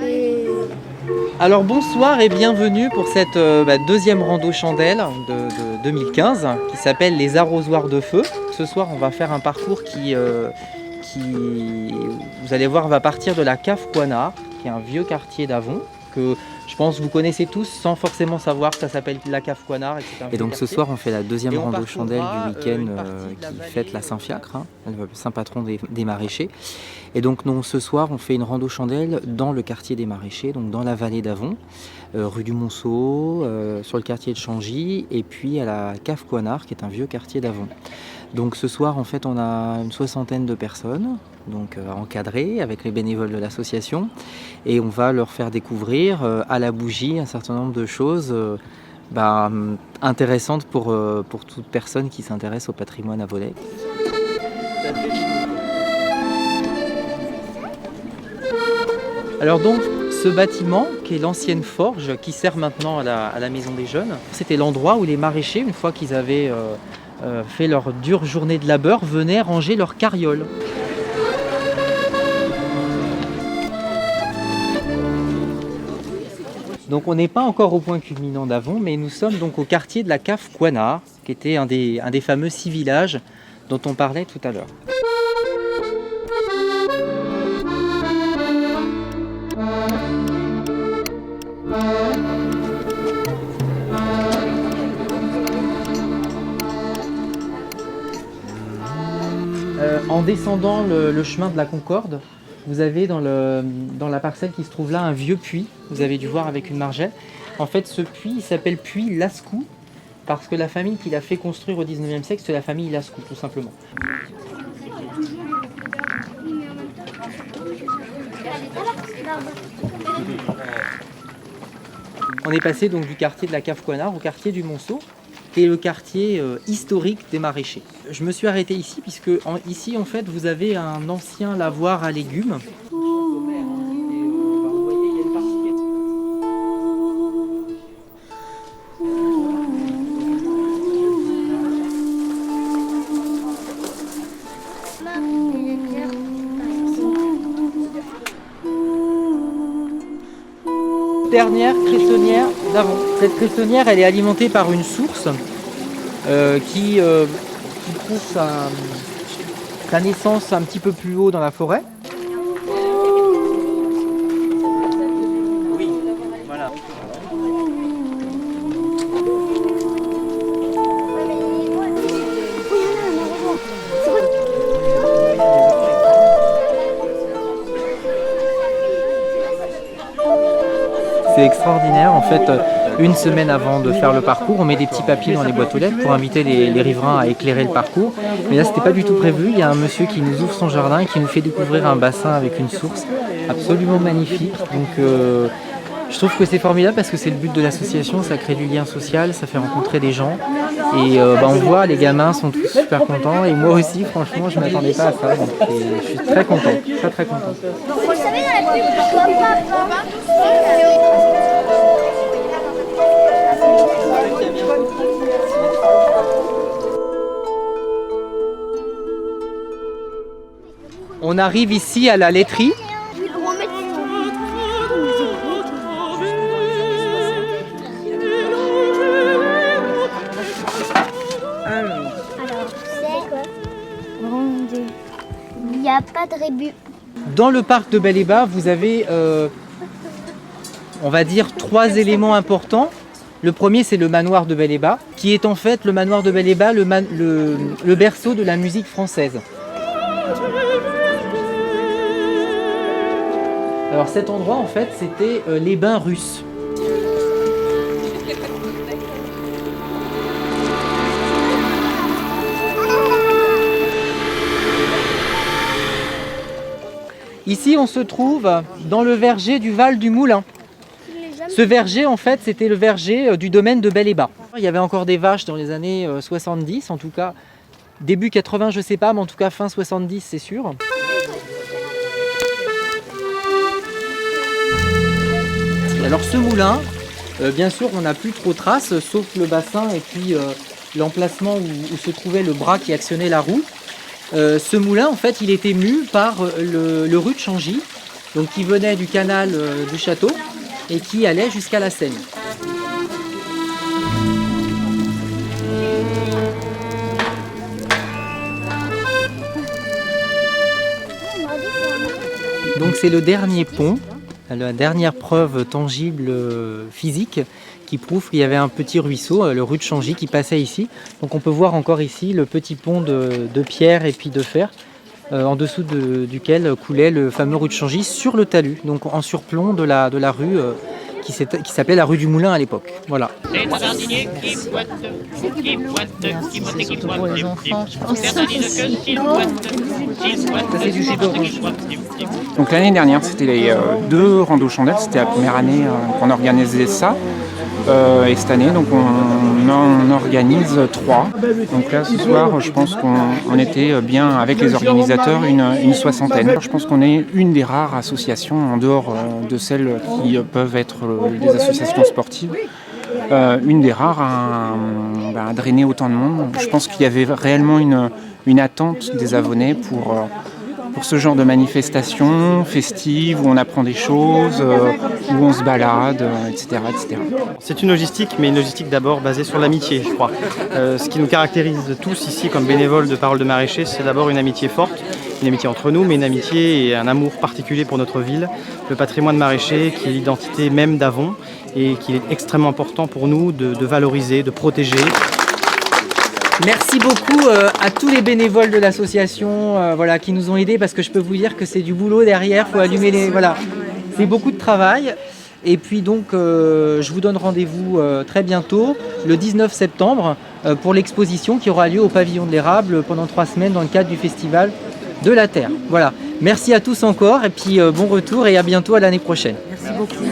Et Alors bonsoir et bienvenue pour cette deuxième rando chandelle de 2015 qui s'appelle les arrosoirs de feu. Ce soir on va faire un parcours qui, vous allez voir, va partir de la cave Coinard, qui est un vieux quartier d'Avon, que je pense vous connaissez tous sans forcément savoir que ça s'appelle la cave Coinard. Et donc ce soir on fait la deuxième rando chandelle du week-end qui fête la Saint-Fiacre, le saint patron des maraîchers. Et donc ce soir on fait une rando chandelle dans le quartier des maraîchers, donc dans la vallée d'Avon, rue du Monceau, sur le quartier de Changy, et puis à la cave Coinard qui est un vieux quartier d'Avon. Donc ce soir en fait on a une 60aine de personnes, donc encadrées avec les bénévoles de l'association, et on va leur faire découvrir à la bougie un certain nombre de choses intéressantes pour toute personne qui s'intéresse au patrimoine avolais. Alors donc ce bâtiment qui est l'ancienne forge qui sert maintenant à la maison des jeunes, c'était l'endroit où les maraîchers, une fois qu'ils avaient fait leur dure journée de labeur, venaient ranger leurs carrioles. Donc on n'est pas encore au point culminant d'Avon, mais nous sommes donc au quartier de la cave Coinard, qui était un des fameux 6 villages dont on parlait tout à l'heure. En descendant le chemin de la Concorde, vous avez dans la parcelle qui se trouve là un vieux puits, vous avez dû voir avec une margelle. En fait ce puits il s'appelle puits Lascou, parce que la famille qui l'a fait construire au 19e siècle c'est la famille Lascou tout simplement. On est passé donc du quartier de la cave Coinard au quartier du Monceau, qui est le quartier historique des maraîchers. Je me suis arrêté ici puisque ici en fait vous avez un ancien lavoir à légumes. Dernière cressonnière d'Avon. Cette cressonnière elle est alimentée par une source qui trouve sa naissance un petit peu plus haut dans la forêt. Oui, voilà. C'est extraordinaire en fait. Une semaine avant de faire le parcours, on met des petits papiers dans les boîtes aux lettres pour inviter les riverains à éclairer le parcours. Mais là, c'était pas du tout prévu. Il y a un monsieur qui nous ouvre son jardin et qui nous fait découvrir un bassin avec une source absolument magnifique. Donc, je trouve que c'est formidable parce que c'est le but de l'association. Ça crée du lien social, ça fait rencontrer des gens. Et on voit, les gamins sont tous super contents. Et moi aussi, franchement, je m'attendais pas à ça. Donc, je suis très content, très très content. vous savez, dans la On arrive ici à la laiterie. Alors, c'est quoi? Il n'y a pas de rébut. Dans le parc de Bel-et-Bas, vous avez, on va dire, 3 éléments importants. Le premier, c'est le manoir de Bel-et-Bas, qui est en fait le manoir de Bel-et-Bas, le berceau de la musique française. Alors cet endroit, en fait, c'était les bains russes. Ici, on se trouve dans le verger du Val du Moulin. Ce verger, en fait, c'était le verger du domaine de Bel-et-Bas. Il y avait encore des vaches dans les années 70, en tout cas début 80, je sais pas, mais en tout cas fin 70, c'est sûr. Alors ce moulin, bien sûr, on n'a plus trop trace, sauf le bassin et puis l'emplacement où se trouvait le bras qui actionnait la roue. Ce moulin, en fait, il était mu par le rue de Changy, donc qui venait du canal du château et qui allait jusqu'à la Seine. Donc c'est le dernier pont, la dernière preuve tangible physique qui prouve qu'il y avait un petit ruisseau, le rue de Changy, qui passait ici. Donc on peut voir encore ici le petit pont de pierre et puis de fer, en dessous duquel coulait le fameux rue de Changy sur le talus, donc en surplomb de la rue qui s'appelait la rue du Moulin à l'époque. Voilà. C'est le jardinier qui pointe, qui pointe, qui pointe, qui pointe. Certains disent que s'il pointe, Donc l'année dernière, c'était les 2 randos chandelles, c'était la première année qu'on organisait ça. Et cette année, donc on en organise 3. Donc là, ce soir, je pense qu'on était bien avec les organisateurs, une soixantaine. Je pense qu'on est une des rares associations, en dehors de celles qui peuvent être des associations sportives, une des rares à drainer autant de monde. Je pense qu'il y avait réellement une attente des Avonnais pour ce genre de manifestation festive où on apprend des choses, où on se balade, etc., etc. C'est une logistique, mais une logistique d'abord basée sur l'amitié, je crois. Ce qui nous caractérise tous ici comme bénévoles de Paroles de Maraîchers, c'est d'abord une amitié forte, une amitié entre nous, mais une amitié et un amour particulier pour notre ville, le patrimoine maraîcher qui est l'identité même d'Avon et qu'il est extrêmement important pour nous de valoriser, de protéger. Merci beaucoup à tous les bénévoles de l'association voilà, qui nous ont aidés, parce que je peux vous dire que c'est du boulot derrière, il faut allumer les... Voilà, c'est beaucoup de travail. Et puis donc je vous donne rendez-vous très bientôt, le 19 septembre, pour l'exposition qui aura lieu au Pavillon de l'Érable pendant 3 semaines dans le cadre du Festival de la Terre. Voilà, merci à tous encore et puis bon retour et à bientôt à l'année prochaine. Merci beaucoup.